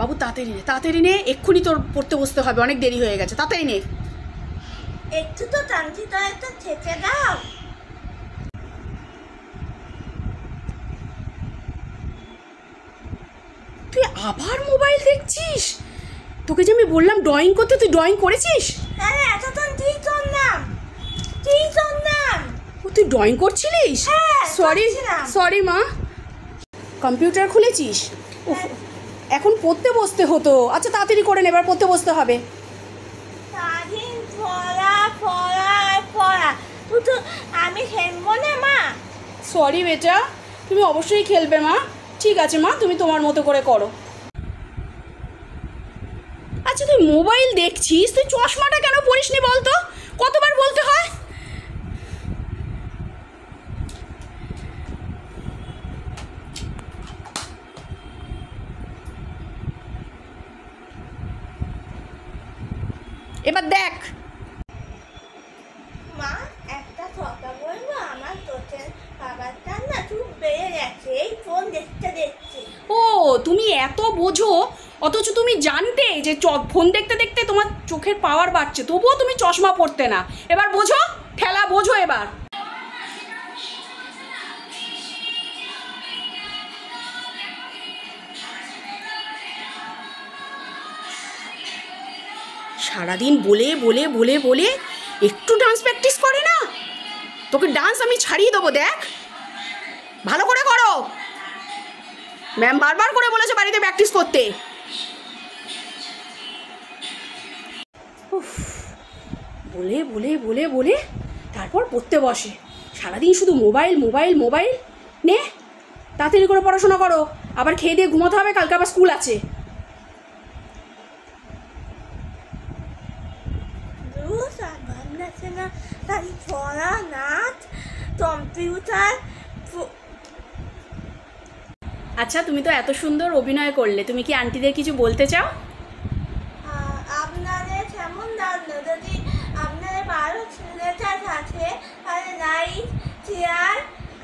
বাবু তাড়াতাড়ি নে, এক্ষুনি তোর পড়তে বসতে হবে, অনেক দেরি হয়ে গেছে, তাড়াতাড়ি নে। একটু তো টানছি, তো একটা থেকে দাও। তুই আবার মোবাইল দেখছিস? তোকে যে আমি বললাম ড্রয়িং করতে, তুই ড্রয়িং করেছিস? আরে এতক্ষণ কি করলাম? ও তুই ড্রয়িং করছিলিস? হ্যাঁ, সরি মা। কম্পিউটার খুলেছিস? উফ, এখন পড়তে বসতে হতো। আচ্ছা তাড়াতাড়ি করে নে, এবার পড়তে বসতে হবে। সারাদিন পড়া তুই তো, আমি খেলবো না মা। সরি বেটা, তুমি অবশ্যই খেলবে মা। ঠিক আছে মা, তুমি তোমার মতো করে করো। আচ্ছা তুই মোবাইল দেখছিস, তুই চশমাটা কেন পরিসনি বলতো? কতবার বলতে হয়? এবার দেখ। মা একটা কথা বলবো, আমার চোখের খাবারটা না খুব বেড়ে গেছে এই ফোন দেখতে। ও তুমি এত বোঝো, অথচ তুমি জানতে যে ফোন দেখতে দেখতে তোমার চোখের পাওয়ার বাড়ছে, তবুও তুমি চশমা পরতে না। এবার বোঝো, ঠেলা বোঝো এবার। সারাদিন বলে বলে বলে বলে একটু ডান্স প্র্যাকটিস করে না। তোকে ডান্স আমি ছাড়িয়ে দেবো, দেখ ভালো করে করো। ম্যাম বারবার করে বলেছে বাড়িতে প্র্যাকটিস করতে। উফ, বলে বলে বলে বলে তারপর পড়তে বসে। সারাদিন শুধু মোবাইল মোবাইল মোবাইল। নে তাড়াতাড়ি করে পড়াশোনা করো, আবার খেয়ে দিয়ে ঘুমোতে হবে, কালকে আবার স্কুল আছে। না তাই পড়া, নাচ, কম্পিউটার। আচ্ছা তুমি তো এত সুন্দর অভিনয় করলে, তুমি কি আন্টিদের কিছু বলতে চাও? আপনাদের কেমন লাগলো? যদি আপনাদের ভালো ছেলেটা থাকে তাহলে লাইক, শেয়ার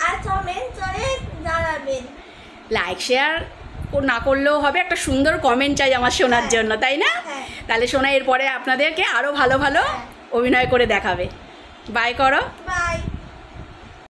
আর কমেন্ট করে জানাবেন। লাইক শেয়ার না করলেও হবে, একটা সুন্দর কমেন্ট চাই আমার শোনার জন্য, তাই না? হ্যাঁ। তাহলে শোনা এরপরে আপনাদেরকে আরও ভালো ভালো অভিনয় করে দেখাবে। বাই করো। বাই।